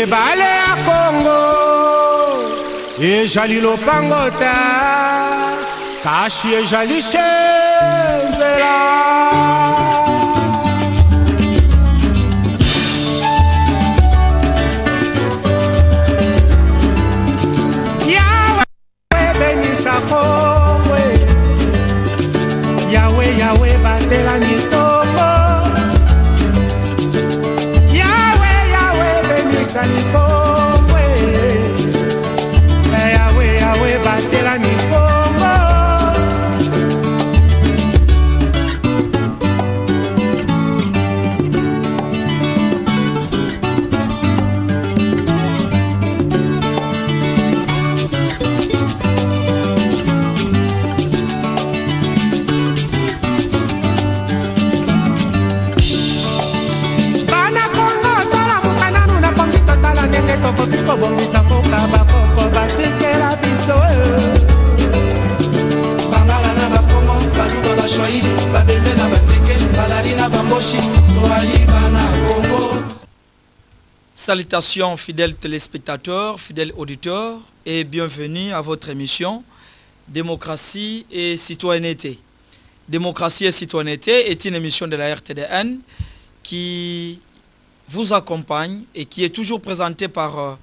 ebale ya Kongo ejali lopangota kashi ejali shenzela Yahweh benisa Kongo Yahweh batela mitongo Yahweh benisa Kongo Yahweh batela mitongo Salutations fidèles téléspectateurs, fidèles auditeurs et bienvenue à votre émission Démocratie et Citoyenneté. Démocratie et Citoyenneté est une émission de la RTDN qui vous accompagne et qui est toujours présentée par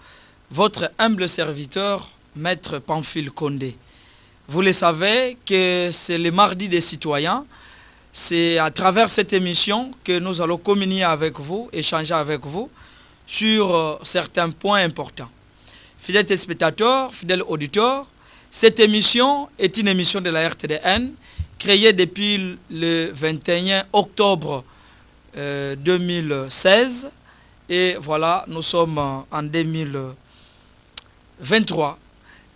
votre humble serviteur, Maître Pamphile Condé. Vous le savez que c'est le mardi des citoyens. C'est à travers cette émission que nous allons communier avec vous, échanger avec vous sur certains points importants. Fidèles téléspectateurs, fidèles auditeurs, cette émission est une émission de la RTDN créée depuis le 21 octobre 2016 et voilà, nous sommes en 2023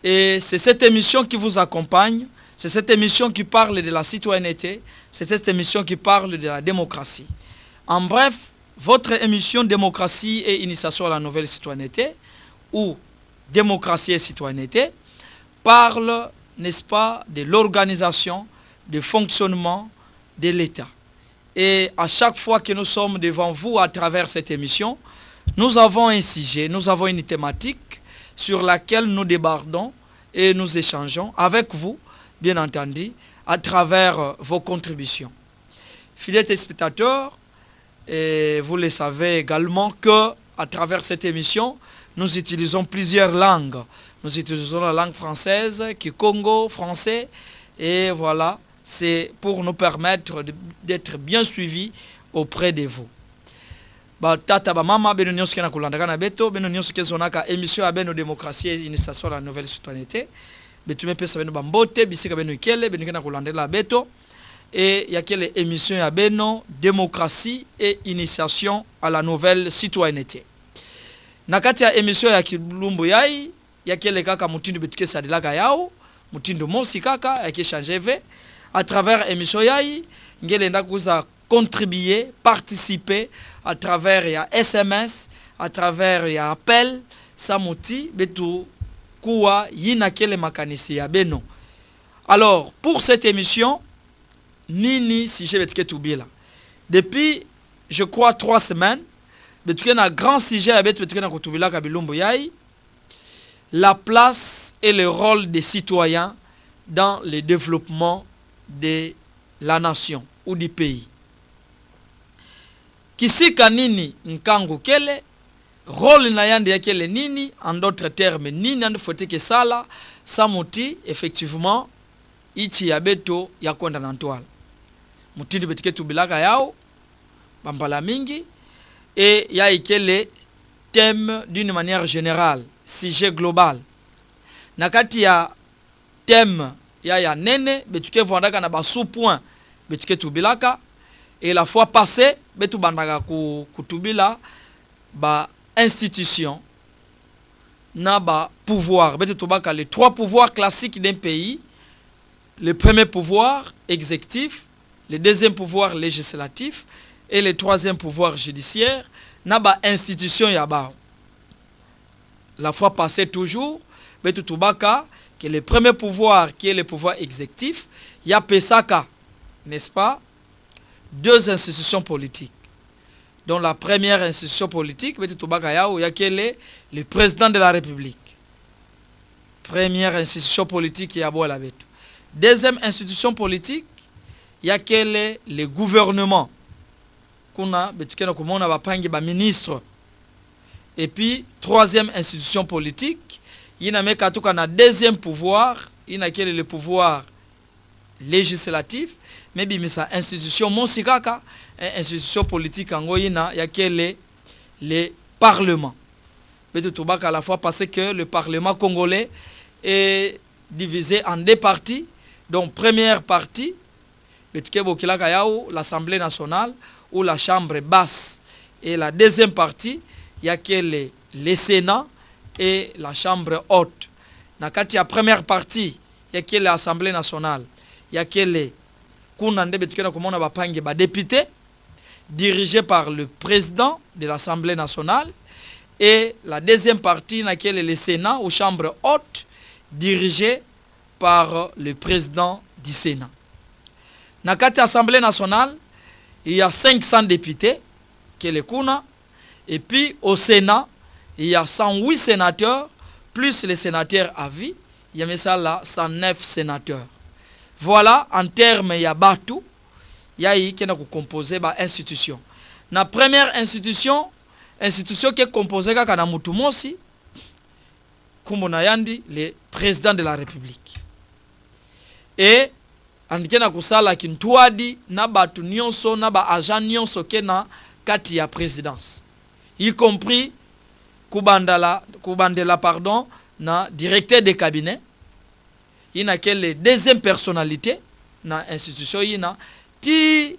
et c'est cette émission qui vous accompagne, c'est cette émission qui parle de la citoyenneté, c'est cette émission qui parle de la démocratie. En bref, votre émission Démocratie et Initiation à la Nouvelle Citoyenneté ou Démocratie et Citoyenneté parle, n'est-ce pas, de l'organisation, du fonctionnement de l'État. Et à chaque fois que nous sommes devant vous à travers cette émission, nous avons un sujet, nous avons une thématique sur laquelle nous débordons et nous échangeons avec vous, bien entendu, à travers vos contributions. Fidèles téléspectateurs, et vous le savez également que à travers cette émission, nous utilisons plusieurs langues. Nous utilisons la langue française, Kikongo, français, et voilà, c'est pour nous permettre d'être bien suivis auprès de vous. Tata ba mama beno nyonso kena kulandaka na beto beno nyonso kezonaka émission ya beno démocratie et initiation à la nouvelle citoyenneté betume pesa beno bambote bisika beno ikele beno kena kulandela beto et il y a quelle émission ya beno démocratie et initiation à la nouvelle citoyenneté. Nakati ya émission ya Kilumbu yai ya quelle kaka mutindu betuke sadilaka yao mutindu mosi kaka ya kishanjeve à travers émission yai ngele ndakuza contribuer, participer à travers ya SMS, à travers ya appel, samuti betu kuwa yina kele makanisi ya beno. Alors, pour cette émission, nini si je betke tubila. Depuis, je crois, 3 semaines, betke na grand sujet à betke na kutubila kabilumbu yai, la place et le rôle des citoyens dans le développement de la nation ou du pays. Kisika nini nkangu kele, rôle na yande ya kele nini, en d'autres termes, nini yande fote ke sala, samuti, effectivement, ichi ya beto ya kwenda na ntwala. Mutindi betike tubilaka yao, bambala mingi, et ya ikele thème d'une manière générale, sujet global. Nakati ya thème ya nene, betuke vwandaka na ba sous-point, betuke tubilaka, et la fois passée, betu bandaka kutubila ba institution na ba pouvoir. Betu tubaka les 3 pouvoirs classiques d'un pays. Le premier pouvoir exécutif, le deuxième pouvoir législatif et le troisième pouvoir judiciaire na ba institution ya ba. La fois passée toujours, betu tubaka que le premier pouvoir qui est le pouvoir exécutif, ya pesaka, n'est-ce pas? 2 institutions politiques. Dans la première institution politique, il y a le président de la République. Première institution politique, il y a la deuxième institution politique, il y a le gouvernement. Kuna betukena kumona bapangi ba ministre. Et puis troisième institution politique, il y a un deuxième pouvoir, il y a le pouvoir législatif, mais il y a institution monsikaka, institution politique en goyina, il y a le parlement. Mais tout à la fois parce que le parlement congolais est divisé en deux parties. Donc première partie, l'Assemblée nationale ou la chambre basse. Et la deuxième partie, il y a que le Sénat et la chambre haute. Dans la première partie, il y a que l'Assemblée nationale. Il y a que les députés dirigés par le président de l'Assemblée nationale. Et la deuxième partie, il y a que le Sénat ou chambre haute dirigée par le président du Sénat. Dans l'Assemblée nationale, il y a 500 députés, qui est le Kuna. Et puis au Sénat, il y a 108 sénateurs, plus les sénateurs à vie, il y a ça là 109 sénateurs. Voilà, en termes, il y a Batu, il y a qui est composé par institution. La première institution qui est composée par Kanamutumosi, Kumbonayandi, le président de la République. Et andikena kusala kintuadi na batu nyonso na ba agent nyonso kena kati ya présidence, y compris kubandela na directeur de cabinet, ina quelle deuxième personnalité na institution ina ti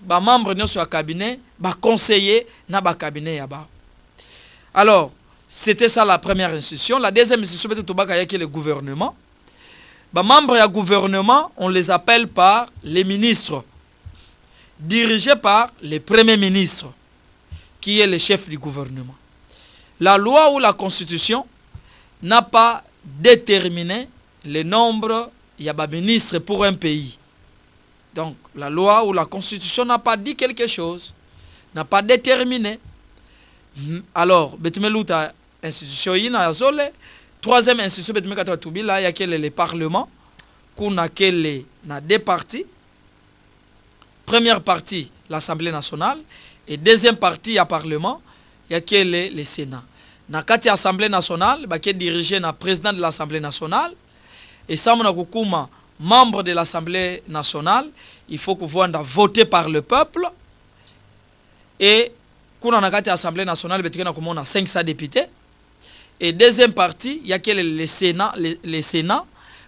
ba membre nyonso ya cabinet, ba conseiller na ba cabinet ya ba. Alors c'était ça la première institution. La deuxième institution peut tobaka ya le gouvernement. Les membres du gouvernement, on les appelle par les ministres, dirigés par le premier ministre, qui est le chef du gouvernement. La loi ou la constitution n'a pas déterminé le nombre de ministres pour un pays. Donc, la loi ou la constitution n'a pas dit quelque chose, n'a pas déterminé. Alors, betumeluta institution ina zole. Troisième institution, il y a le Parlement, qu'on a deux parties. Première partie, l'Assemblée nationale, et deuxième partie, il y a le Parlement, il y a le Sénat. Dans l'Assemblée nationale, il y a dirigé le président de l'Assemblée nationale, et ça, membre de l'Assemblée nationale, il faut que vous voter par le peuple, et dans l'Assemblée nationale, il y a 500 députés. Et deuxième partie, il y a le Sénat,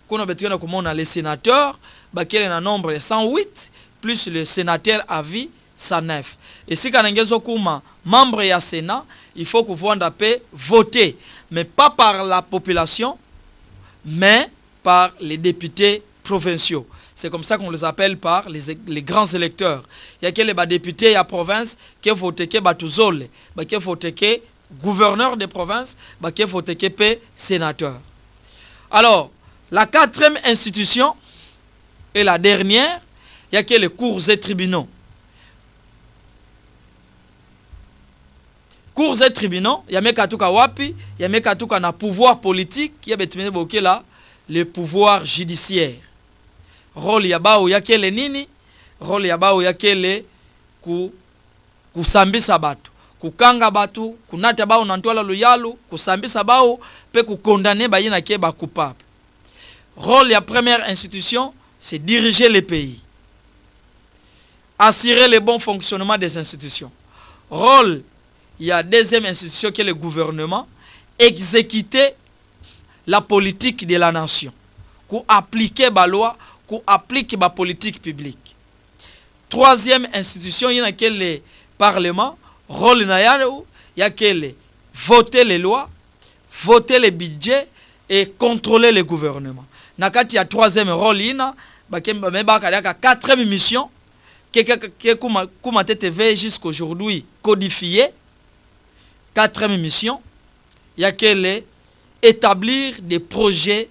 qu'on a les sénateurs, qui est un nombre de 108, plus le sénateur à vie, 109. Et si vous êtes membre du Sénat, il faut que vous voter, mais pas par la population, mais par les députés provinciaux. C'est comme ça qu'on les appelle par les grands électeurs. Il y a que les députés à province qui votent que Batuzole, qui votent que gouverneur de province, qui votent que sénateur. Alors, la quatrième institution et la dernière, il y a que les cours et tribunaux. Cours et tribunaux, il y a mekatuka wapi, il y a mekatuka na pouvoir politique, il y a là le pouvoir judiciaire. Rôle yabao yake le nini, rôle yabao yake le kusambisa batu, kukanga batu, kunata bao nantola luyalu, kusambisa bao, pe kukondane ba yina ke ba coupable. Rôle ya première institution, c'est diriger le pays. Assurer le bon fonctionnement des institutions. Rôle, il y a deuxième institution qui est le gouvernement, exécuter la politique de la nation, pour appliquer la loi, pour appliquer la politique publique. Troisième institution, il y a le Parlement, rôle il y a que voter les lois, voter les budgets et contrôler le gouvernement. Nakati ya troisième rôle, il y a quatrième mission, qui est TV jusqu'à aujourd'hui codifié. Quatrième mission, il y a que établir des projets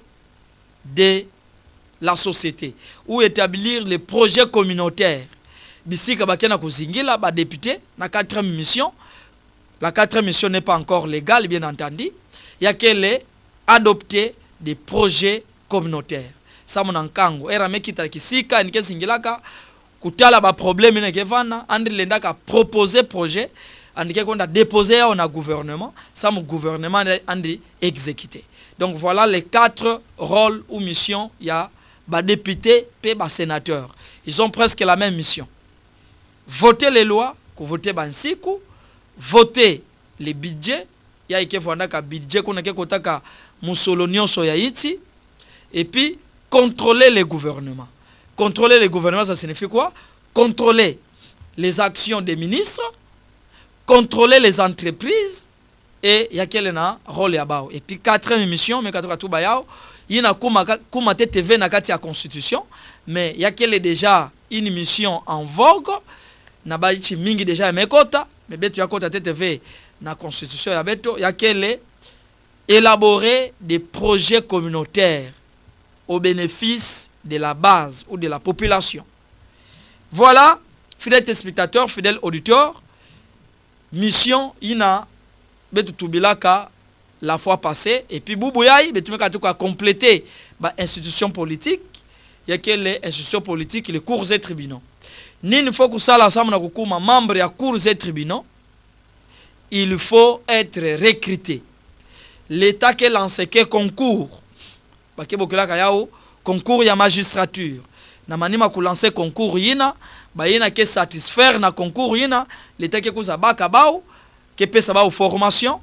de la société ou établir les projets communautaires. bisika bakena kuzingila ba député na 4e mission. La 4e mission n'est pas encore légale, bien entendu. Il y a qu'elle adopter des projets communautaires. Ça mon ankango era mekita kisika nike singilaka kutala ba problème ne kevana andi lendaka proposer projet andike konda déposer au gouvernement, ça mon gouvernement andi exécuter. Donc voilà les 4 rôles ou missions il y a ba député et ba sénateur. Ils ont presque la même mission. Voter les lois, voter bansiku, voter les budgets, il y a ike fondaka budget qu'on a ke kotaka musolo nyonso ya iti, et puis contrôler les gouvernements. Contrôler les gouvernements, ça signifie quoi? Contrôler les actions des ministres, contrôler les entreprises, et il y a quel rôle yabao. Et puis 4e mission, mais katoka tuba yao, il y a kuma TV na kati ya constitution, mais il y a quel est déjà une mission en vogue, na baichi mingi déjà mekota, mais betu yakota TV na constitution ya beto, il y a quel est élaborer des projets communautaires au bénéfice de la base ou de la population. Voilà, fidèles téléspectateurs, fidèles auditeurs, mission ina betu tubilaka la fois passée, et puis boubouyaï betu meka tuka compléter ba institution politique, il y a quelle institution politique, les cours et tribunaux. Nini faut que ça la ensemble na kukuma membre ya cours et tribunaux, il faut être recruté. L'État qui lance que concours, concours ya magistrature, na manima ku lancer concours yina, ba yina ke satisfaire na concours yina, l'État qui kuza baka bao, ke pesa bao formation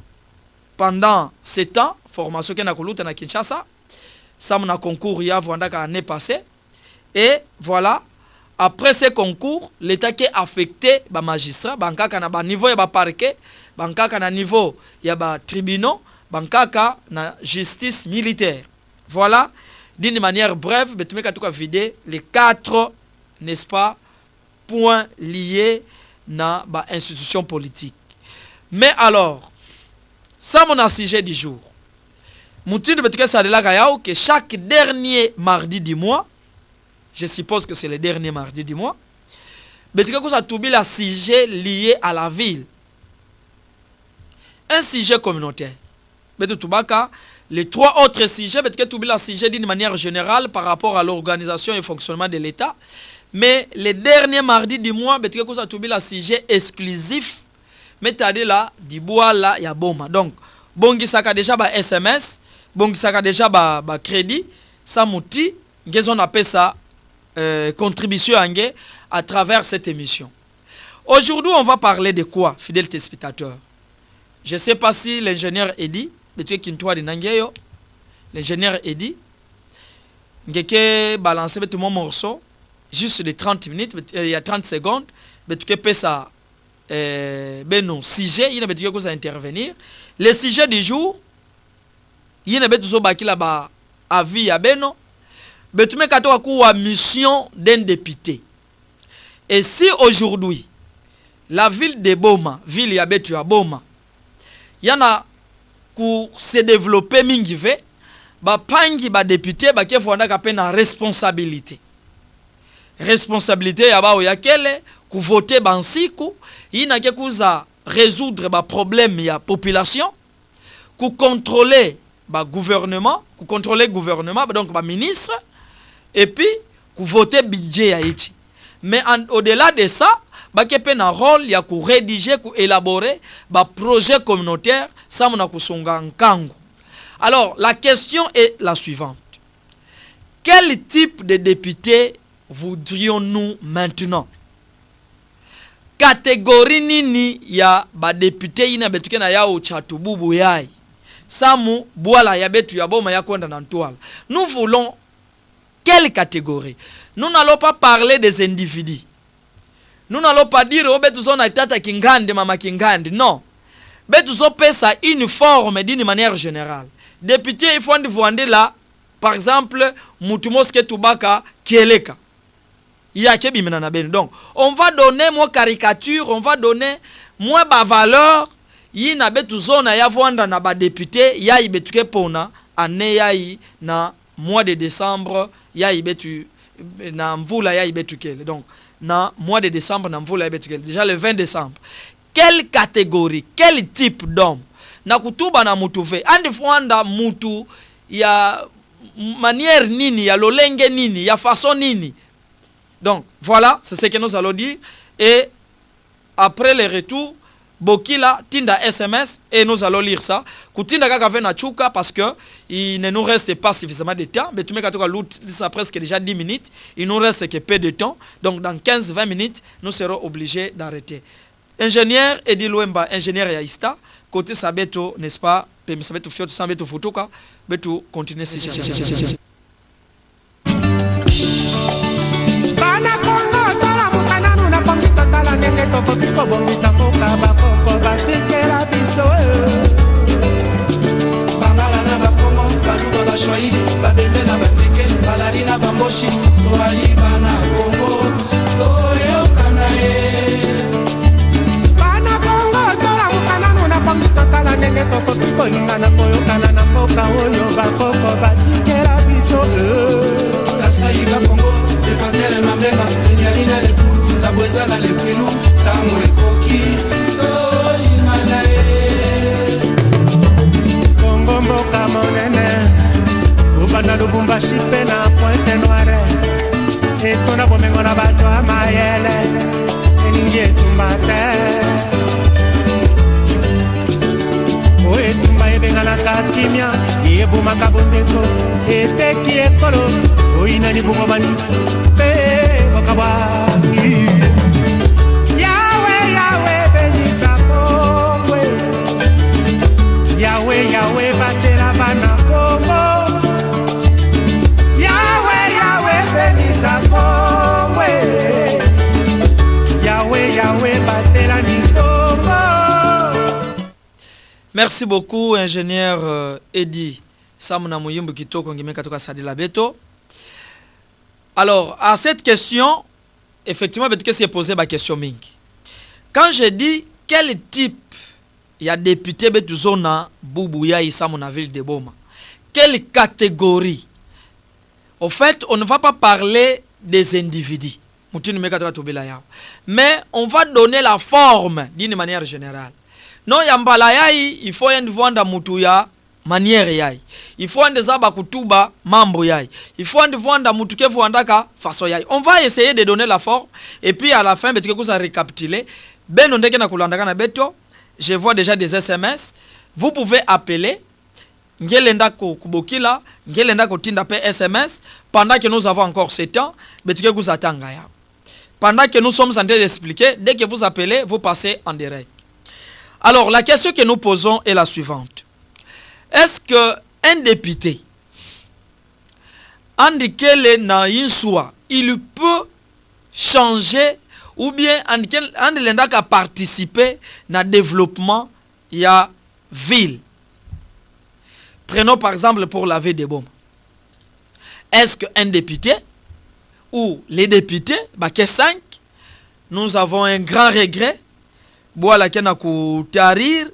pendant 7 ans, formation ke na kuluta na Kinshasa, ça na concours ya vwandaka année passée, et voilà, après ce concours, l'État qui est affecté ba magistrat, bankaka na ba niveau ya ba parquet, bankaka na niveau ya ba tribunaux, bankaka na justice militaire. Voilà, d'une manière brève, betumeka tuka vider les 4, n'est-ce pas, points liés na ba institution politique. Mais alors, ça mon sujet du jour. Moutine betuka sadela kayao que chaque dernier mardi du mois, je suppose que c'est le dernier mardi du mois, betuka ko sa tubi la sujet lié à la ville. Un sujet communautaire. Betu tubaka les 3 autres sujets, peut-être que le sujet d'une manière générale par rapport à l'organisation et fonctionnement de l'État. Mais les derniers mardis du mois, peut-être que ça le sujet exclusif, mais t'as là, du bois là, il y a boma. Donc, bongi saka déjà ba SMS, bongi saka déjà ba crédit, ça mouti, on appelle ça contribution à travers cette émission. Aujourd'hui, on va parler de quoi, fidèles téléspectateurs? Je ne sais pas si l'ingénieur Eddy, l'ingénieur Eddy, ngeke balancer tout mon morceau juste de 30 minutes, il y a 30 secondes, mais tu peux ça non sujet, il y a betu que ça intervenir. Le sujet du jour, il y a betu so baki la ba avis ya beno, betu me kato ku wa mission d'un député. Et si aujourd'hui la ville de Boma, ville ya betu ya Boma, il y en a pour se développer mingive, ba pangi ba député ba ke fwanda ka pena responsabilité. Responsabilité ya ba oyakele ku voter bansiku, ina ke kuza résoudre ba problème ya population, ku contrôler ba gouvernement, donc ba ministre, et puis ku voter budget ya iti. Mais au-delà de ça, bake pe na rôle ya ku rédiger, ku élaborer ba projet communautaire sa mona kusonga nkango. Alors la question est la suivante: quel type de député voudrions-nous maintenant? Catégorie nini ya ba député ina betuke na yao chatububu yai samu bwala ya betu ya boma ya kwenda na ntwala. Nous voulons quelle catégorie? Nous n'allons pas parler des individus. Nous n'allons pas dire oh betu zona tata kingande mama kingande. Non. Betu zo pesa une forme d'une manière générale. Député il faut vendre là par exemple mutumoske tubaka kieleka. Donc on va donner moi caricature, on va donner moi ba valeur yi na betu zona ya vanda na ba député ya ibetuke pona année ya na mois de décembre ya ibetu na mvula ya ibetukele. Donc na mois de décembre na mvula ya ibetukele. Déjà le 20 décembre. Quelle catégorie, quel type d'homme na kutuba na mutuve andi fuanda mutu ya manière nini, ya lolenge nini, ya façon nini. Donc voilà, c'est ce que nous allons dire. Et après le retour, Bokila tinda SMS et nous allons lire ça. Kutinda kaka vena chuka parce que il ne nous reste pas suffisamment de temps. Mais tu mets katoka loot, ça presque déjà 10 minutes. Il nous reste que peu de temps. Donc dans 15-20 minutes, nous serons obligés d'arrêter. Ingénieur Edi Luemba, ingénieur Yaïsta, côté Sabeto, n'est-ce pas? Pemi Sabeto Fioto, Sabeto Futuka, Beto continuer si Bana Kongo, tala mukana nuna pongi totala nenge toko kiko bongisa koka bakoko batikela biso. Bangala na bakongo, baluba bashwaili, babembe na bateke, balari na bamboshi, toali bana Kongo, toyokana ye. Bana Kongo, tala mukana nuna pongi totala nenge toko kiko lingana koyokana na mboka oyo bakoko batikela biso. Kasai bakongo, epatere mamenga, enyalina leku, tabwezala lekwilu, tango ekoki, tolimana ye. Kongo mboka monene, ubanda Lubumbashi pe na Pointe Noire, etona bomengo na bato ya mayele, eningi etumba te. O etumba ebenganaka kimia, ebumaka bondeko, eteki ekolo, oina libungo bani, pe wakabwaki. Yahweh, Yahweh, benisa Kongo. Yahweh, Yahweh, batela bana Kongo. Yahweh, Yahweh, benisa Kongo. Yahweh, Yahweh, batela ni Kongo. Merci beaucoup, ingénieur Edi Samuna Muyimbu Kitoko Ngimeka Toka Sadila Beto. Alors, à cette question, effectivement, Beto s'est posé ma question mingi. Quand je dis quel type il y a député Beto Zona Boubouya Samuna ville de Boma, quelle catégorie? Au fait, on ne va pas parler des individus, mais on va donner la forme d'une manière générale. Non, yambala yai, il faut y vendre mutuya manière yai. Il faut y zaba kutuba mambo yai. Il faut y vendre mutuke vuandaka façon yai. On va essayer de donner la forme et puis à la fin betuke kusa récapituler. Ben on ndeke na kulandaka na beto. Je vois déjà des SMS. Vous pouvez appeler ngelenda ko kubokila, ngelenda ko tinda pe SMS pendant que nous avons encore 7 ans, betuke kusa tanga ya. Pendant que nous sommes en train d'expliquer, dès que vous appelez, vous passez en direct. Alors, la question que nous posons est la suivante. Est-ce qu'un député, indiqué na insua, il peut changer ou bien indiqué a participer na développement ya ville? Prenons par exemple pour la ville de Boma. Est-ce qu'un député ou les députés, que 5, nous avons un grand regret. Boala kena kutarir,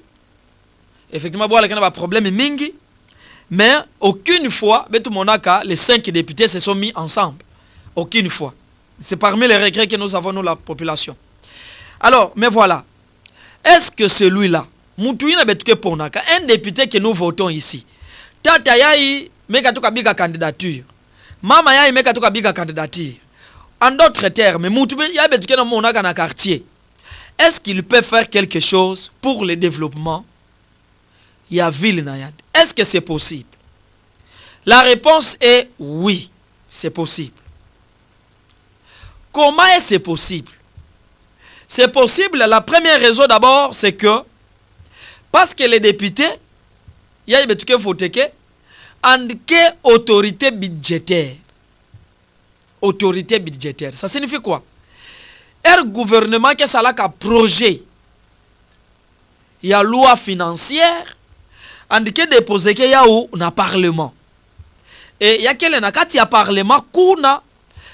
effectivement boala kena ba problème mingi, mais aucune fois betu monaka les 5 députés se sont mis ensemble, aucune fois. C'est parmi les regrets que nous avons nous la population. Alors, mais voilà, est-ce que celui-là, mutuina betuke ponaka, un député que nous votons ici, tata yai meka tuka biga candidature, mama yai meka tuka biga candidature, en d'autres termes, mutuina yai betuke na monaka na quartier. Est-ce qu'il peut faire quelque chose pour le développement? Il y a ville Nayad. Est-ce que c'est possible? La réponse est oui, c'est possible. Comment est-ce possible? C'est possible, la première raison d'abord, c'est que parce que les députés, il y a des foteke, indiqué autorité budgétaire. Autorité budgétaire. Ça signifie quoi? Un gouvernement qui a un projet, il y a loi financière, indiqué déposé qu'il y a un parlement. Et il y a quelqu'un qui a un parlement, kuna,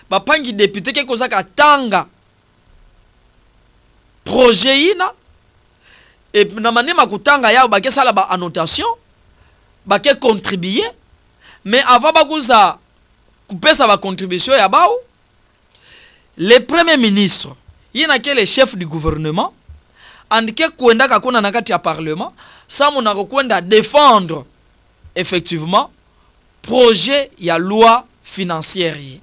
bapangi député qui a tanga projet ina, et na manema kutanga ya ba sala ba annotation, ba contribuer, mais avant ba kuza kupesa ba contribution ya bao. Le premier ministre yina ke le chef du gouvernement andike kuenda kakuna nakati ya parlement samu na kwenda défendre effectivement projet ya loi financière yi.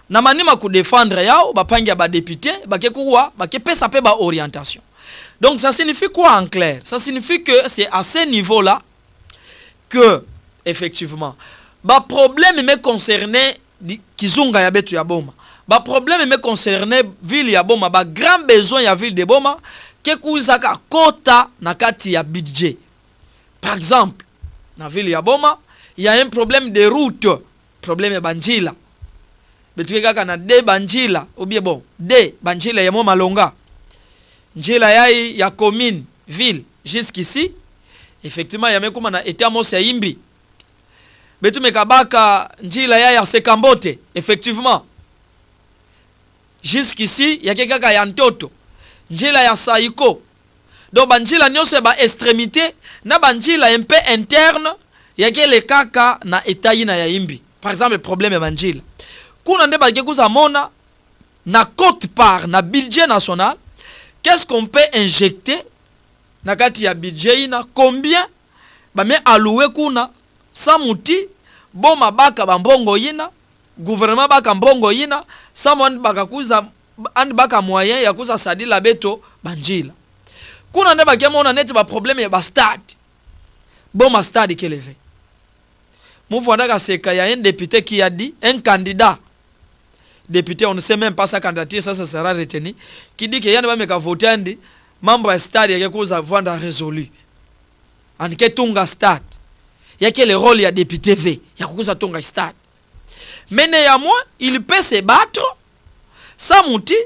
Na manima ku défendre yao bapangi ya ba député bakekuwa bakepesa pe ba orientation. Donc ça signifie quoi en clair? Ça signifie que c'est à ce niveau-là que effectivement ba problème me concerné kizunga ya betu ya boma. Ba problème me concerné ville ya boma, ba grand besoin ya ville de boma ke kuzaka kota na kati ya budget. Par exemple, na ville ya boma, il y a un problème de route, problème ya banjila. Betu kaka na de banjila, ou bien bon, de banjila ya mo malonga. Njila ya commune, ville, jusqu'ici, effectivement, ya mekuma na etamos ya imbi. Betu mekabaka njila ya sekambote, effectivement. Jusqu'ici, ya kekaka ya ntoto. Njila ya saiko. Donc, banjila nyose ba extrémité, na banjila un peu interne, ya kele kaka na etayina ya imbi. Par exemple, le problème ya banjila. Kuna nde ba kekuza mona, na cote part, na budget national, qu'est-ce qu'on peut injecter na kati ya budget ina? Combien ba me alloué kuna samuti boma baka bambongo yina, gouvernement baka mbongo yina, samu baka kuza and baka moyen ya kuza sadila beto banjila. Kuna nde bakemona neti ba problème ya ba stade. Boma stade keleve. Mouvu andaka seka ya un député qui a dit un candidat député, on ne sait même pas sa candidature, ça sera retenu, qui dit que yana bameka voter ndi mambo ya stade yake kuza vanda résolu. Anike tunga stade. Yake le rôle ya député V, ya kuza tunga stade. Mais néanmoins, il peut se battre sa muti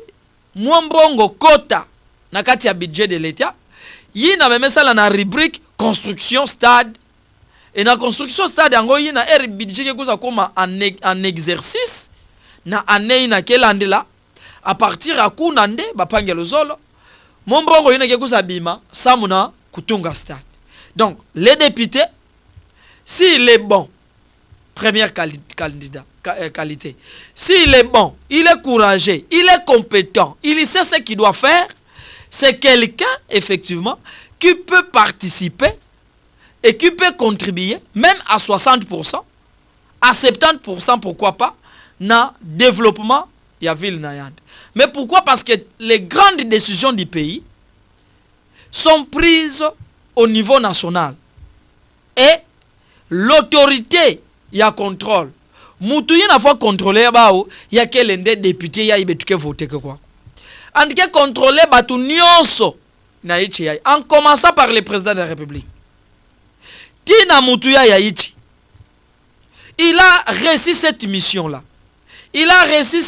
mwambongo kota na kati ya budget de l'État. Yina meme sala na rubrique construction stade. Et na construction stade yango yina budget ke kuza koma en exercice na année na kelandela à partir ya kunande bapange lozolo mombongo yina ke kuza bima samuna kutunga stade. Donc les députés, s'il est bon, première qualité, s'il est bon, il est courageux, il est compétent, il sait ce qu'il doit faire, c'est quelqu'un effectivement qui peut participer et qui peut contribuer même à 60%, à 70%, pourquoi pas, na développement ya ville nayande. Mais pourquoi? Parce que les grandes décisions du pays sont prises au niveau national et l'autorité ya contrôle mutu yina fois contrôler bao ya kelende député ya ibetuke voter que quoi andike contrôler batu nyonso na ichi ya en commençant par le président de la République tina mutu ya ichi. Il a réussi cette mission là, il a réussi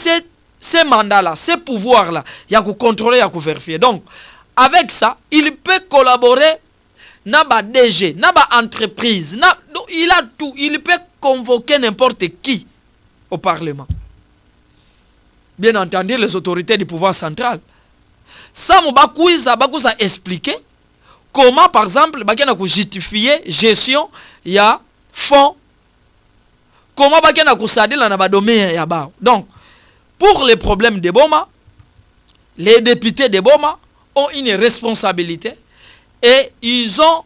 ce mandat là, ce pouvoir là, ya ku contrôler, ya ku vérifier. Donc avec ça il peut collaborer na ba DG, na ba entreprise, il a tout, il peut convoquer n'importe qui au Parlement. Bien entendu, les autorités du pouvoir central. Ça bakuza expliquer comment, par exemple, bakena ku justifier gestion ya fonds, comment bakena ku sadila na ba domaine ya ba. Donc, pour les problèmes de Boma, les députés de Boma ont une responsabilité. Et ils ont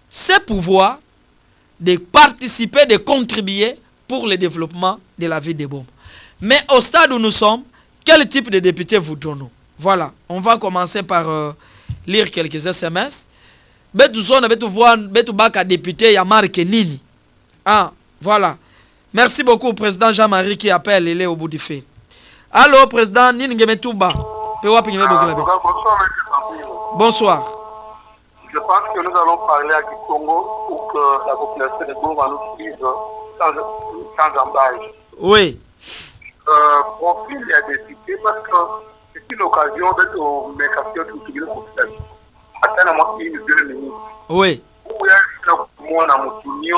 ce pouvoir de participer, de contribuer pour le développement de la vie des Boma. Mais au stade où nous sommes, quel type de député voudrons-nous? Voilà, on va commencer par lire quelques SMS. Betu zona, betu voir, betu baka député ya marque nini. Ah, voilà. Merci beaucoup, président Jean-Marie qui appelle, il est au bout du fil. Allô, président, nini ngemetuba. Bonsoir. Je pense que nous allons parler à Kikongo pour que la population de Goma nous suive sans embâche. Oui. Profil est décidé parce que c'est une occasion de mettre en place une population. Attends, moi, qui est 2 minutes. Oui. Où il y a un mounio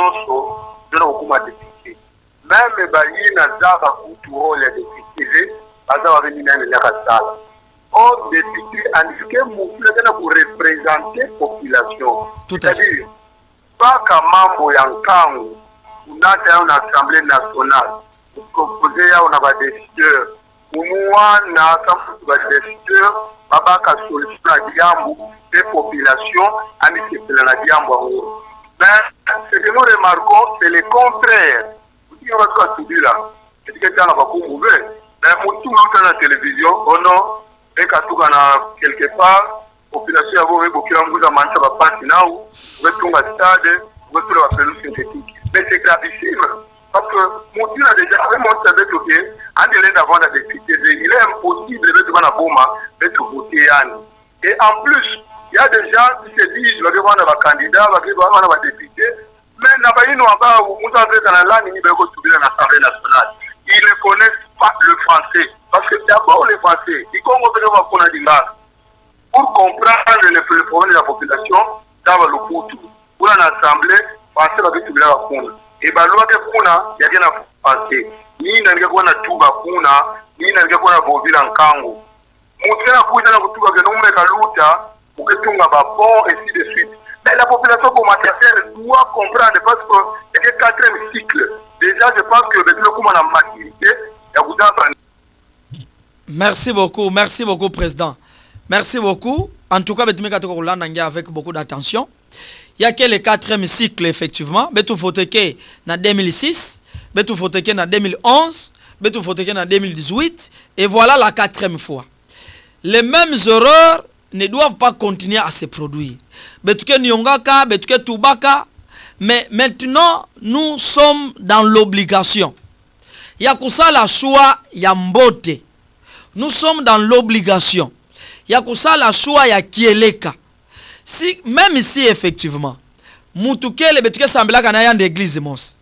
de la député. Même si n'a pas pour les députés, ils ont venu même la salle. On député indiqué pour représenter la population. Tout à fait. C'est-à-dire, pas qu'à Mambo Yankangu, kunata yao na Assemblée nationale proposer yao na badécideur kumua na kama badécideur babaka solution na diambo et population ani sepela na diambo ngo. Mais ce que nous remarquons c'est le contraire. Vous on va pas subir là. C'est que ça n'a pas mauvais. Mais on tout le temps la télévision, oh non, et quand tout quelque part population yabo ebokila mbuza mancha bapasi nao wetunga stade wetu la pelouse synthétique. Mais c'est gravissime parce que mon Dieu a déjà avec mon savait que en délai d'avant la député il est impossible de devant la bombe de tout voter Yann. Et en plus il y a des gens qui se disent va devant la candidat va devant la député mais n'a pas une amba ou nous avons dans la langue ni beko subir dans l'Assemblée nationale. Ils ne connaissent pas le français parce que d'abord les français ils Congo va qu'on a dit là pour comprendre les problèmes de la population dans le Poutou. Pour l'Assemblée, penser à tout la Kuna. Et bah, loi de Kuna, il y a rien à penser. Ni n'a rien à Touba Kuna, ni n'a rien à Bovil en Kango. Montrer la Kuna, vous trouvez que nous mettons à l'outa, pour que tout le monde bon, et ainsi de suite. Mais la population pour matériel doit comprendre parce que c'est le quatrième cycle. Déjà, je pense que le coup a maturité, il y a vous Merci beaucoup, Président. Merci beaucoup. En tout cas, avec beaucoup d'attention. Il y a que le quatrième cycle, effectivement. Betou Foteke en 2006, Betou Foteke en 2011, Betou Foteke en 2018. Et voilà la quatrième fois. Les mêmes erreurs ne doivent pas continuer à se produire. Betouke Nyongaka, Betouke Toubaka. Mais maintenant, nous sommes dans l'obligation. Il y a ça la choix, il y a Mbote. Nous sommes dans l'obligation. Il y a kusala choix ya kieleka. Si même ici effectivement, mutukele betuke sambela kana yande église mos.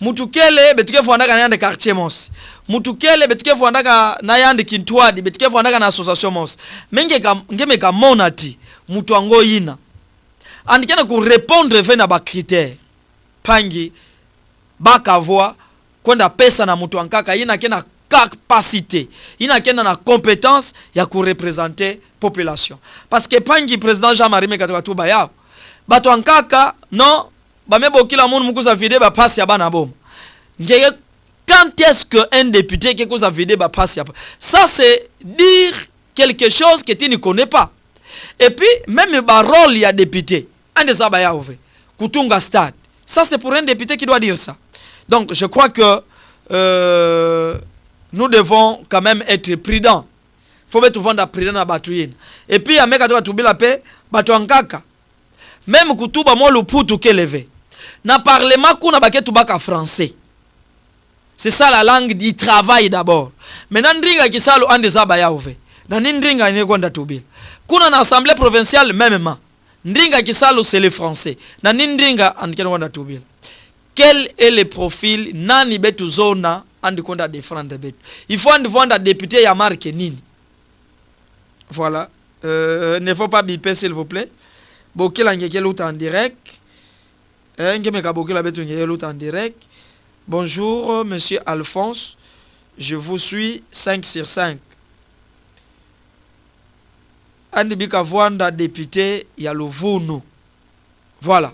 Mutukele betuke fondaka na yande quartier mos. Mutukele betuke fondaka na yande kintwadi, betuke fondaka na association mos. Ngeme ka monati mutu ango yina. Andikana ku répondre ve na ba critères. Pangi bakavwa kwenda pesa na mutu ankaka yina kena capacité, il n'a qu'une compétence ya pour représenter population. Parce que pangi président Jean-Marie Mekatoka Toubaya, bato ankaka non, ba mebo kila monde mukuza vide ba passe ya bana bom. Quand est-ce que un député qui cause vide ba passe ya? Ça c'est dire quelque chose que tu ne connais pas. Et puis même ba rôle ya député, un des abaya ouve, kutunga stade. Ça c'est pour un député qui doit dire ça. Donc je crois que nous devons quand même être prudents. Il faut mettre vendre prudent à Batouyin. Et puis, à Mekatoa Toubila Pe, Batouankaka. Même Koutuba, moi, le poutou qu'elle levé. Na parlement qu'on a baqué Toubaka français. C'est ça la langue du travail d'abord. Mais Nandringa qui salo an des abaya ouve. Nandringa n'est gonda Toubil. Kuna na assemblée provinciale, même. Ndringa qui salo c'est le français. Nandringa an gonda Toubil. Quel est le profil nani betu zona andi konda défendre betu. Il faut andi vendre député ya marque nini. Voilà. Ne faut pas biper s'il vous plaît. Bokila ngeke luta en direct. Ngemeka bokila betu ngeke luta en direct. Bonjour monsieur Alphonse. Je vous suis 5 sur 5. Andi bika vanda député ya Luvunu. Voilà.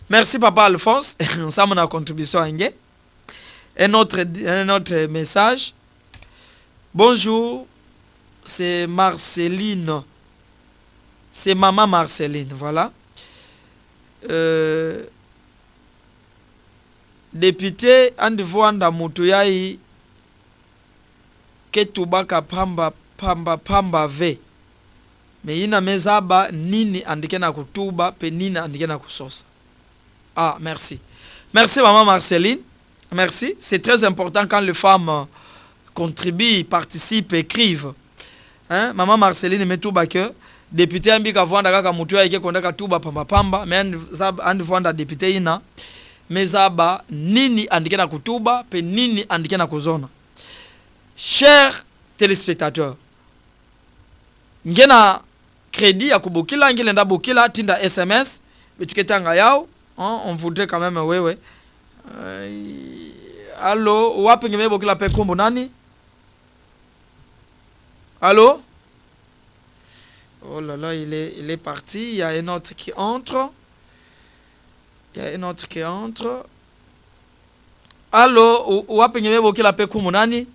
Merci papa Alphonse. Ça mon contribution à un autre message. Bonjour, c'est Marceline. C'est maman Marceline, voilà. Député Andivwanda Mutuyai Ketubaka Pamba ve. Mais ina mezaba nini andike na kutuba pe nini andike na kusosa. Ah, merci. Merci maman Marceline. Merci. C'est très important quand les femmes contribuent, participent, écrivent. Hein? Maman Marceline met tout que député ambika vwanda kaka mutu ya ike kondaka tuba pamba mais andi vwanda député ina mezaba nini andike na kutuba pe nini andike na kuzona. Chers téléspectateurs, ngena crédit ya kubukila ngilenda bukila tinda SMS betuketanga yao. On voudrait quand même ouais. Allô, wapi ngeme bokila pe kombo nani? Allô? Oh là là, il est parti. Il y a un autre qui entre. Allô, wapi ngeme boki la peku munani?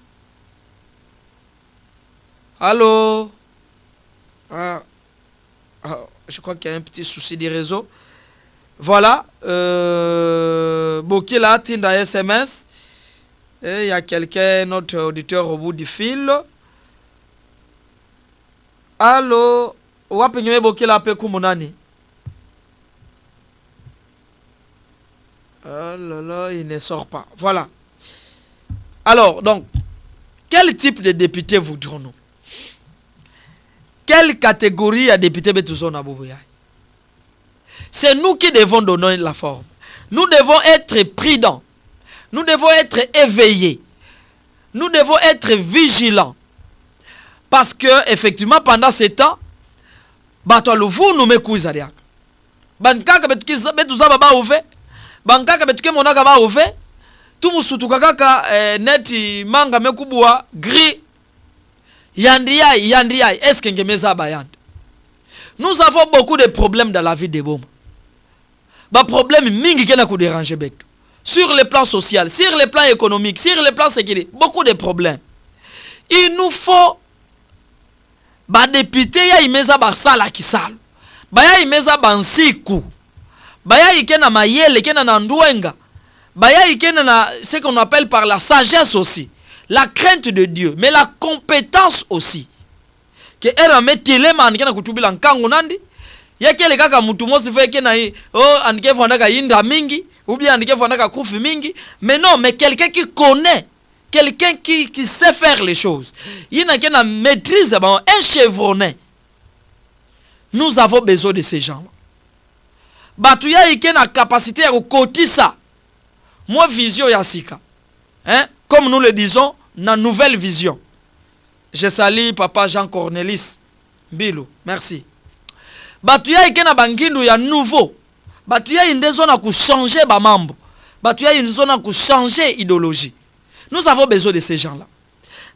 Allô? Je crois qu'il y a un petit souci de réseau. Voilà. Boki la tinda SMS. Et il y a quelqu'un, notre auditeur au bout du fil. Allô? Wapi ngeme boki la peku munani? Oh là là, il ne sort pas. Voilà. Alors, donc, quel type de député voudrons-nous? Quelle catégorie à député Betuzona Boubouya? C'est nous qui devons donner la forme. Nous devons être prudents. Nous devons être éveillés. Nous devons être vigilants. Parce que, effectivement, pendant ce temps, Batoualouvu nous met Kouzariak. Bankaka Betuzaba ba ouve. Bankaka betuke monaka ba ouve. Tumusutuka kaka neti manga mekubwa gris. Yandiyai, est-ce que ngemeza bayand? Nous avons beaucoup de problèmes dans la vie de Boma. Ba problème mingi kena ku déranger betu. Sur le plan social, sur le plan économique, sur le plan sécurité, beaucoup de problèmes. Il nous faut ba député ya imeza ba sala kisalo. Ba ya imeza ba nsiku. Baya ikena mayele, kena na ndwenga. Baya ikena na ce qu'on appelle par la sagesse aussi. La crainte de Dieu, mais la compétence aussi. Que era metile man kena kutubila nkangu nandi. Yekele kaka mutu mosi fe kena anike fondaka inda mingi, ou bien anike fondaka kufi mingi, mais non, mais quelqu'un qui connaît, quelqu'un qui sait faire les choses. Yina kena maîtrise un chevronné. Nous avons besoin de ces gens-là. Batuya ike na capacité ya kokotisa moi vision ya sika, hein? Comme nous le disons, na nouvelle vision. Je salue papa Jean Cornelis Bilou, merci. Batuya ike na bangindu ya nouveau. Batuya indezo na ku changer ba mambo. Batuya indezo na ku changer idéologie. Nous avons besoin de ces gens-là.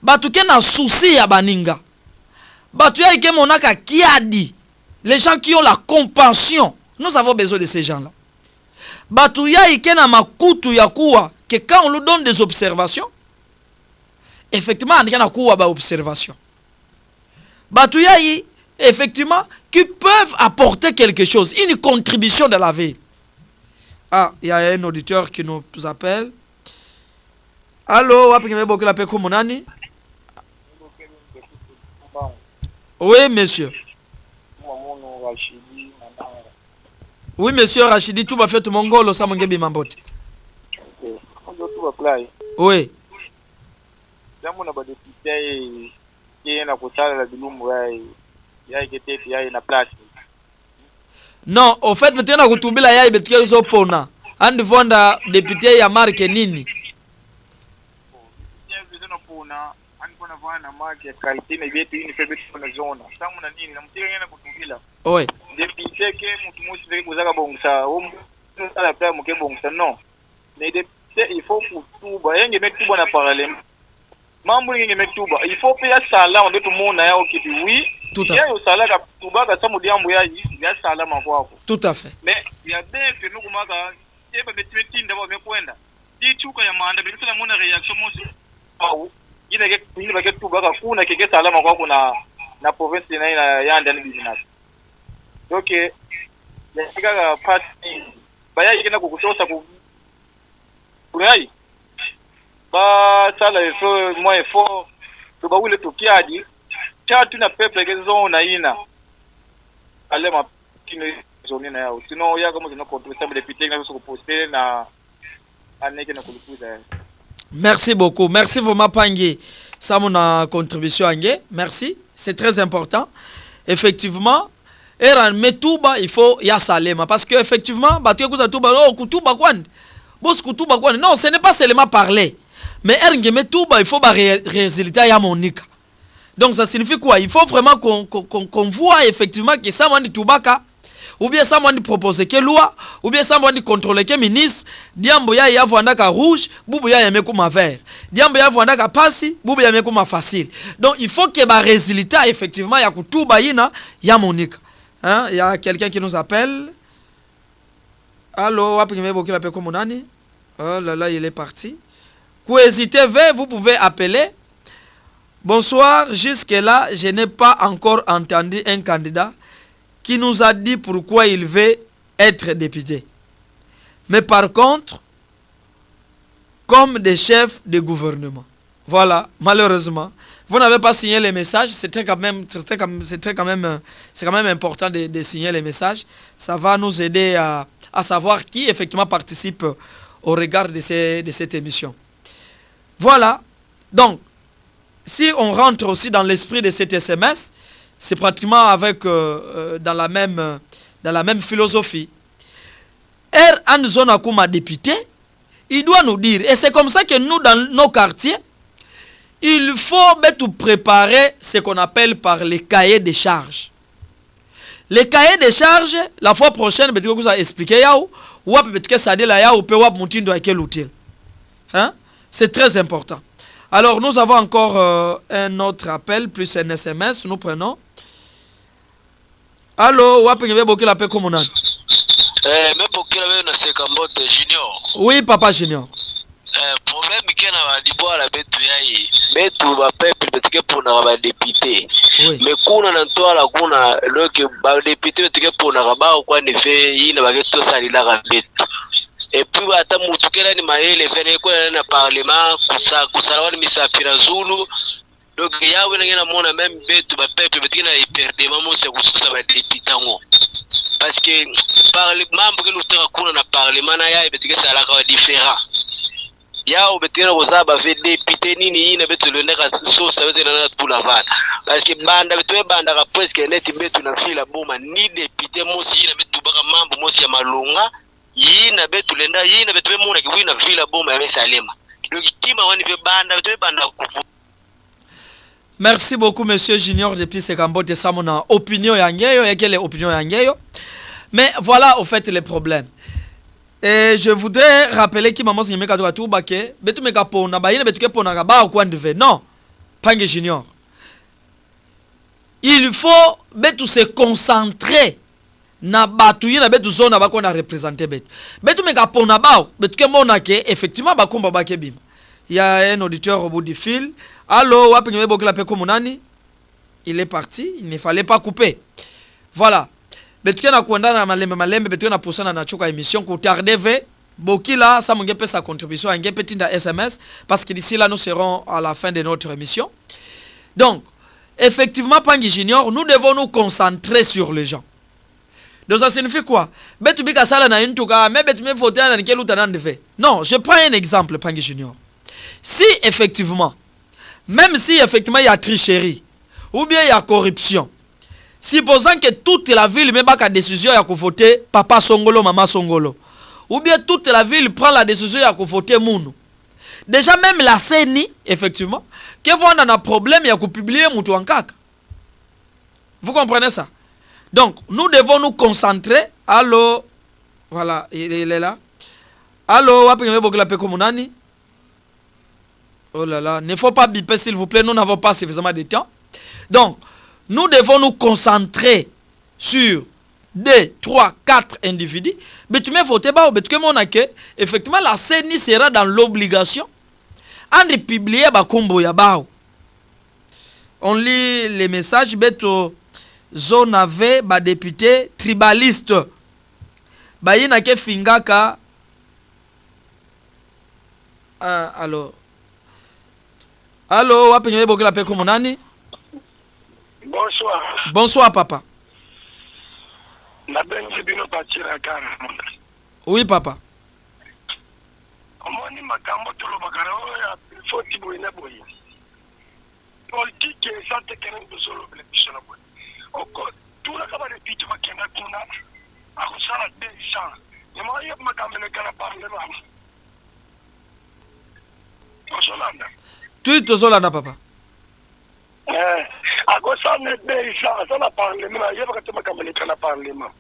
Batuke na souci ya baninga. Batuya ike monaka kiadi. Les gens qui ont la compassion. Nous avons besoin de ces gens-là. Batuya ikena makutu ya kuwa que quand on lui donne des observations, effectivement, on a kuwa ba observation. Batuya effectivement qui peuvent apporter quelque chose, une contribution dans la vie. Ah, il y a un auditeur qui nous appelle. Allô, wapi ngeme boki la peku munani? Oui, monsieur. Oui, monsieur Rachidi, tout va faire tout mongolo, ça mongebi mambote. Oui. Non, au fait, maintenant, vous trouvez la yaï, betuke zo pona. And vonda député ya marque nini? Oui. Député que mutu musi veki kuzaka bongsa sala pla muke bongsa non mais député il faut kutuba yenge metuba na parallèle mambo yenge metuba il faut payer sala on tout monde ya okiti oui tout à fait yo sala ka tuba ka samu diambo ya sala makwako tout à fait mais il y a des que nous kumaka eba metimeti ndabo mekwenda di chuka ya manda bila sala mona réaction mosi au ina ke kuini ba ke tuba ka kuna ke sala makwako na province na ya ndani business. Donc, il y a des gens qui passent, il y a des gens qui passent, ça là, moi, il faut, tu vas où le tout qui a dit, quand tu n'as pas peuple qui sont naïna, allez ma petite zone na yao, sinon il y a comme une contrôle ça me député qui sont postés na année qui n'a pas le. Merci beaucoup, merci vraiment Pangé, ça mon contribution Angé, merci, c'est très important, effectivement. Eran metuba il faut ya salema parce que effectivement batu kuza tuba oh kutuba kwani boss kutuba kwani non ce n'est pas seulement parler mais eringe metuba il faut ba résultat ya monika donc ça signifie quoi il faut vraiment qu'on voit effectivement que ça m'a dit tubaka ou bien ça m'a dit proposer que loi ou bien ça m'a dit contrôler que ministre diambo ya vwandaka rouge bubu ya yamekuma vert diambo ya vwandaka pasi bubu ya yamekuma facile donc il faut que ba résultat effectivement ya kutuba ina ya monika. Hein? Il y a quelqu'un qui nous appelle. Allô, wapi ngeme boki la peko monani? Oh là là, il est parti. hésiter, vous pouvez appeler. Bonsoir, jusque-là, je n'ai pas encore entendu un candidat qui nous a dit pourquoi il veut être député. Mais par contre, comme des chefs de gouvernement. Voilà, malheureusement. Vous n'avez pas signé les messages, c'est quand même important de signer les messages. Ça va nous aider à savoir qui effectivement participe au regard de cette émission. Voilà, donc, si on rentre aussi dans l'esprit de cet SMS, c'est pratiquement avec dans la même philosophie. Zone Akuma député, il doit nous dire, et c'est comme ça que nous dans nos quartiers, il faut tout préparer ce qu'on appelle par les cahiers de charges. Les cahiers de charges, la fois prochaine, je vais vous expliquer c'est très important. Alors nous avons encore un autre appel plus un SMS, nous prenons. Allô, oui, papa Junior. Problème qui na dibola betu yai betu ba peuple betike pona ba député mais kuna na ntoala kuna loke ba député betike pona ba kwa ne fe yina ba keto salila ka betu et puis ba ta mutukela ni maele vene ko na parlement kusala ni misafira zulu donc yawe na ngena mona même betu ba peuple betike na perdre mamo se kususa ba député ngo parce que parlement que nous tera kuna na parlement na yai betike sala ka différent. Yao betena kozaba ve député nini ina betu le ndeka so ça veut dire na tout la vanne parce que banda betu banda ka presque net betu na fila boma ni député mosi ina betu baka mambo mosi ya malunga ina betu lenda ina betu mona ki wina fila boma ya Salema donc kima wani ve banda betu banda kufu. Merci beaucoup monsieur Junior depuis Sekambote ça mon opinion yangeyo et quelle opinion yangeyo mais voilà au fait les problèmes. Et je voudrais rappeler que maman s'y met à tout baquet, betu me kapona, ba yine betu ke pona ba au coin de ve. Non, Pange Junior. Il faut betu se concentrer na batu yina betu zona ba ko na représenter betu. Betu me kapona ba, betu ke mona ke effectivement ba komba ba ke bim. Il y a un auditeur au bout du fil. Allô, wapi nyebe bokela pe komunani? Il est parti, il ne fallait pas couper. Voilà. Betuke na kuendana na malembe betuke na posana na choka émission ko tardeve bokila ça mongepe sa contribution ngepe tinda SMS parce que d'ici là nous serons à la fin de notre émission. Donc effectivement Pangi Junior, nous devons nous concentrer sur les gens. Donc ça signifie quoi? Betu bika sala na intuka mais betu me voter na nkelu tanandeve. Non, je prends un exemple Pangi Junior. Si effectivement même si effectivement il y a tricherie ou bien il y a corruption, supposant que toute la ville met pas décision à voter papa Songolo, maman Songolo, ou bien toute la ville prend la décision à voter Mounou. Déjà même la CENI, effectivement, que vous avez un problème, il y a publier Moutou en caca. Vous comprenez ça? Donc, nous devons nous concentrer. Allô? Voilà, il est là. Allô? Oh là là, ne faut pas biper s'il vous plaît, nous n'avons pas suffisamment de temps. Donc, nous devons nous concentrer sur 2, 3, 4 individus. Mais tu m'as voté, effectivement, la CENI sera dans l'obligation de publier Bakumbo Yabao. On lit les messages, Beto Zone avait député tribaliste. Bayina ke fingaka. Alors. Allô, wapenye bokela pe komonani? Bonsoir. Bonsoir, papa. Oui, papa. Tu te zolanda, papa. À quoi ça ne déjà ça n'a parlement, il y a pas que comme les kana parlement.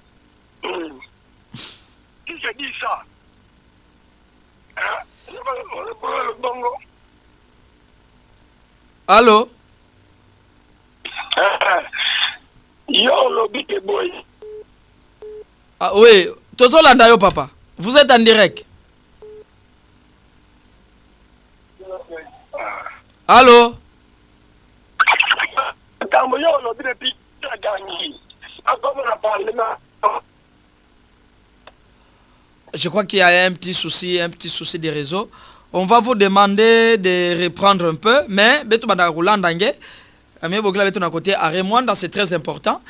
Qui se dit ça? Bongo. Allô? Yo lobby de boy. Ah oui, Tozolanda yo papa. Vous êtes en direct. Allô? Je crois qu'il y a un petit souci de réseau. On va vous demander de reprendre un peu, mais c'est très important.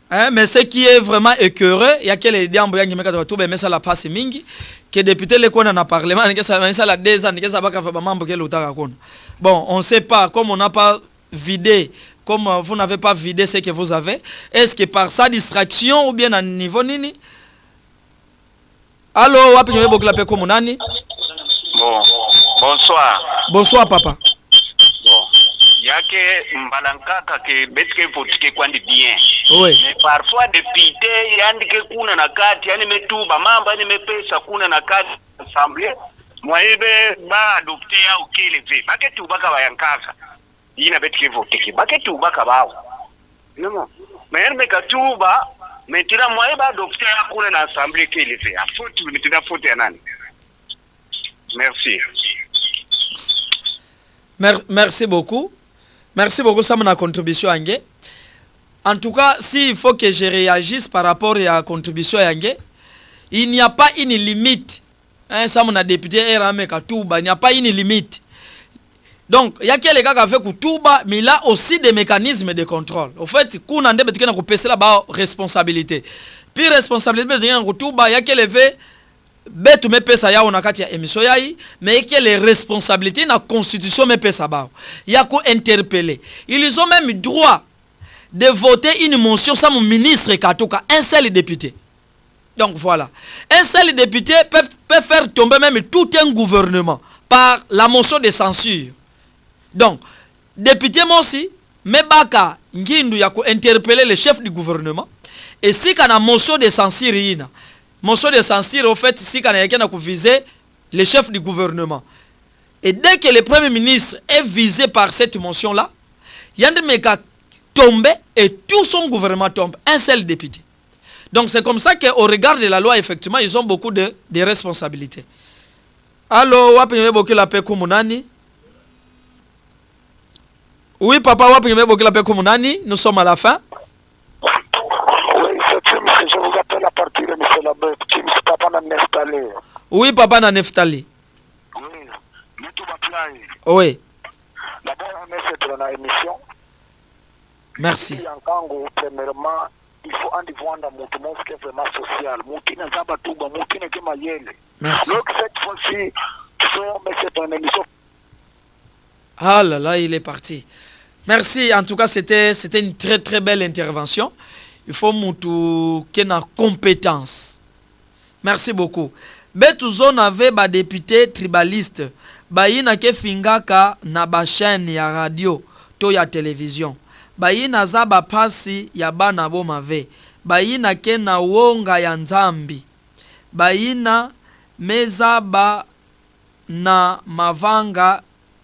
Hein, mais ce qui est vraiment écœureux, il y a quelques gens qui ont mais ça la passe mingi, que député le qu'on en a parlé, ça la deux ans, ça va faire mambo que l'autre. Bon, on ne sait pas, comme on n'a pas vidé, comme vous n'avez pas vidé ce que vous avez, est-ce que par sa distraction ou bien à niveau nini? Allô, wapi nyebe boklape comme nani? Bon, bonsoir. Bonsoir papa. Bon. Yake mbalankaka ke betike votike kwandi bien. Oui. Mais parfois député yandike kuna na kati yani metuba mambo yani mepesa kuna na kati assemblée. Mwaibe ba adopté ya ukelevé. Baketu baka bayankaka. Ina betike votike. Baketu baka bawo. Non. Mais mekatuba maintenant mwaibe adopté ya kuna na assemblée kelevé. Afotu maintenant faute ya nani? Merci. Merci beaucoup. Merci beaucoup, ça m'a contribution Yange. En tout cas, s'il faut que je réagisse par rapport à la contribution Yange, il n'y a pas une limite. Hein, ça m'a député Erame Katouba, il n'y a pas une limite. Donc, il y a quelques gars qui ont fait Katouba, mais il a aussi des mécanismes de contrôle. En fait, qu'on a des responsabilité. Puis responsabilité de Katouba, il y a quelques betu mepesa yao na kati ya emission yai mais que les responsabilités na constitution mepesa bao ya ko interpeller. Ils ont même droit de voter une motion sans mon ministre Katoka, un seul député. Donc voilà, un seul député peut faire tomber même tout un gouvernement par la motion de censure. Donc député moi aussi mebaka ngindu ya ko interpeller le chef du gouvernement et si kana motion de censure ina motion de censure, au fait, ici, quand il y a visé le chef du gouvernement. Et dès que le Premier ministre est visé par cette motion-là, il y a des mecs tombés et tout son gouvernement tombe. Un seul député. Donc c'est comme ça qu'au regard de la loi, effectivement, ils ont beaucoup de responsabilités. Allô, wapinye boki la paix kumunani? Oui, papa, wapinye boki la paix kumunani? Nous sommes à la fin. Je vous appelle à partir de M. Labet, qui ne papa n'a Neftali. Oui, papa n'a Neftali. Oui, nous tout va. Oui. D'abord, on est fait dans l'émission. Merci. Ici, en Congo, premièrement, il faut en vendre mon monde qui est vraiment social. Moukine Zabatouba, Moukine Kemayele. Merci. Donc, cette fois-ci, il faut mettre dans l'émission. Ah là là, il est parti. Merci. En tout cas, c'était une très très belle intervention. Il faut qu'il ait compétence. Merci beaucoup. Betuzon avait ba député tribaliste. Baïna ke fingaka na ba chaîne ya radio to ya télévision. Baïna za ba pasi ya bana bo mave. Baïna ke na wonga ya nzambi. Baïna meza ba na mavanga.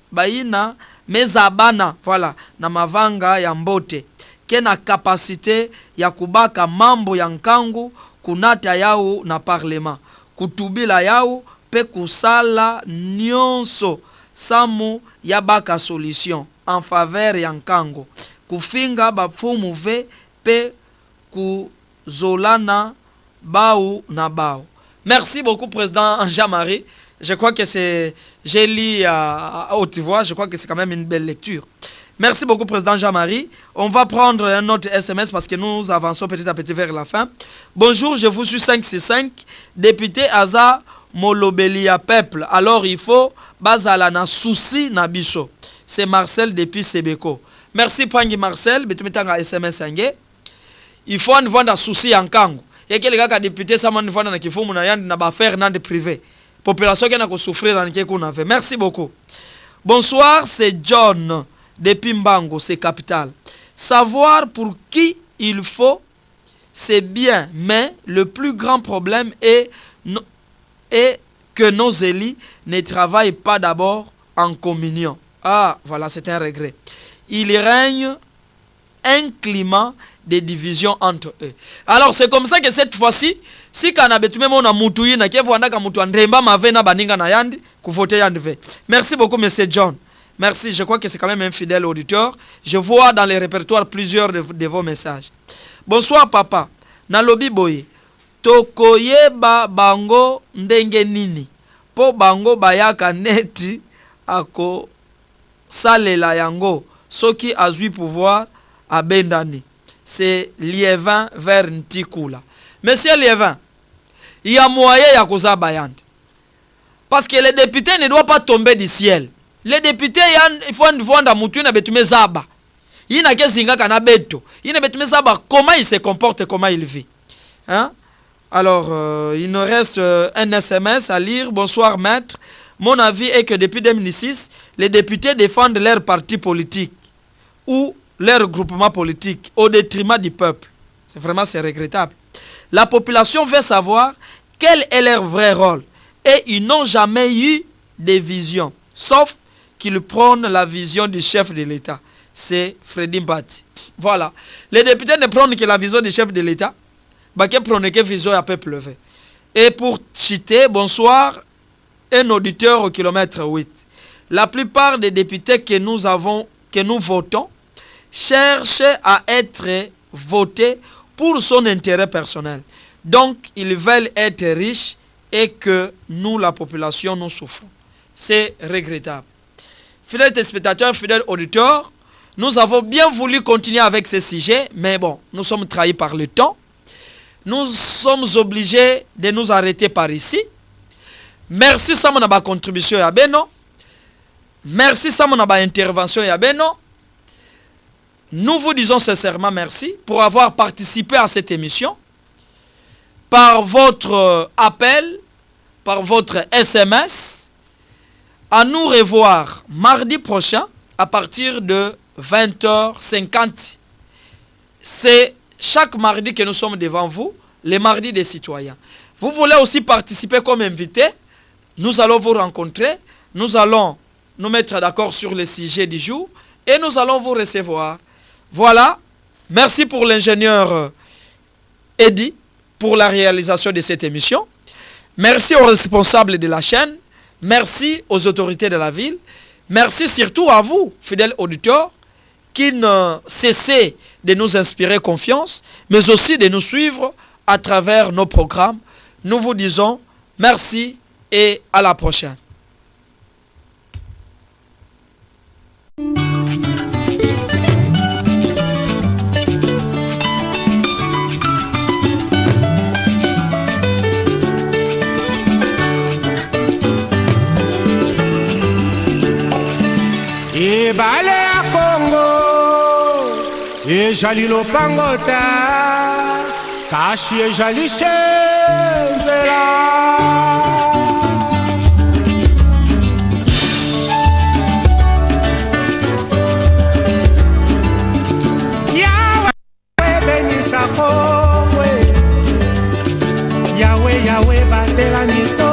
Baïna meza bana, voilà, na mavanga ya mbote. Kena kapasite ya kubaka mambo ya nkangu kunata yao na parlement kutubila yao pe kusala nyonso samu ya baka solution en faveur ya nkangu kufinga bafumu ve pe kuzolana bao na bao. Merci beaucoup président Jean-Marie. Je crois que c'est j'ai lu à haute voix, je crois que c'est quand même une belle lecture. Merci beaucoup, Président Jean-Marie. On va prendre un autre SMS parce que nous avançons petit à petit vers la fin. Bonjour, je vous suis 565, député Aza Molobelia Peuple. Alors il faut bazala na souci na biso. C'est Marcel depuis Sebeko. Merci Pangi Marcel, betumetanga SMS yange. Il faut en vendre souci en kango. Et que les gars député ça man vendre na kifumu na yandi na ba faire nan de privé. Population qui n'a ko souffrir dans que qu'on avait. Merci beaucoup. Bonsoir, c'est John. Depuis Mbango, c'est capital. Savoir pour qui il faut, c'est bien, mais le plus grand problème est que nos élus ne travaillent pas d'abord en communion. Ah, voilà, c'est un regret. Il règne un climat de division entre eux. Alors, c'est comme ça que cette fois-ci, si kanabetume mona mutu ina kevu andaka mutu andremba mavena baninga na yandi kuvote yandve. Merci beaucoup, monsieur John. Merci, je crois que c'est quand même un fidèle auditeur. Je vois dans les répertoires plusieurs de vos messages. Bonsoir papa. Nalobi boye. Tokoyeba bango ndenge nini. Po bango bayaka neti ako salela yango. Soki azui pouvoir abendani. C'est Liévin vers Ntikula. Monsieur Liévin, il y a moyen ya koza bayande. Parce que les députés ne doivent pas tomber du ciel. Les députés, il faut voir mutu na betume zaba. Il n'a kezinga kana beto. Il na betume zaba comment il se comporte, comment il vit. Hein? Alors, il nous reste un SMS à lire. Bonsoir maître. Mon avis est que depuis 2006, les députés défendent leur parti politique ou leur groupement politique au détriment du peuple. C'est regrettable. La population veut savoir quel est leur vrai rôle. Et ils n'ont jamais eu de vision, sauf qu'ils prônent la vision du chef de l'État. C'est Freddy Mbati. Voilà. Les députés ne prônent que la vision du chef de l'État. Baké prône que vision à peuple levé. Et pour citer, bonsoir, un auditeur au kilomètre 8. La plupart des députés que nous votons cherchent à être votés pour son intérêt personnel. Donc, ils veulent être riches et que nous, la population, nous souffrons. C'est regrettable. Fidèles téléspectateurs, fidèles auditeurs, nous avons bien voulu continuer avec ce sujet, mais bon, nous sommes trahis par le temps. Nous sommes obligés de nous arrêter par ici. Merci Sam na ba contribution ya beno. Merci Sam na ba intervention ya beno. Nous vous disons sincèrement merci pour avoir participé à cette émission. Par votre appel, par votre SMS, à nous revoir mardi prochain à partir de 20h50. C'est chaque mardi que nous sommes devant vous, les mardis des citoyens. Vous voulez aussi participer comme invité, nous allons vous rencontrer, nous allons nous mettre d'accord sur le sujet du jour et nous allons vous recevoir. Voilà, merci pour l'ingénieur Eddy pour la réalisation de cette émission. Merci aux responsables de la chaîne, merci aux autorités de la ville, merci surtout à vous, fidèles auditeurs, qui ne cessez de nous inspirer confiance, mais aussi de nous suivre à travers nos programmes. Nous vous disons merci et à la prochaine. Ebale ya Congo ejali lopangota kashi ejali shenzela Yahweh benisa Congo Yahweh batela miso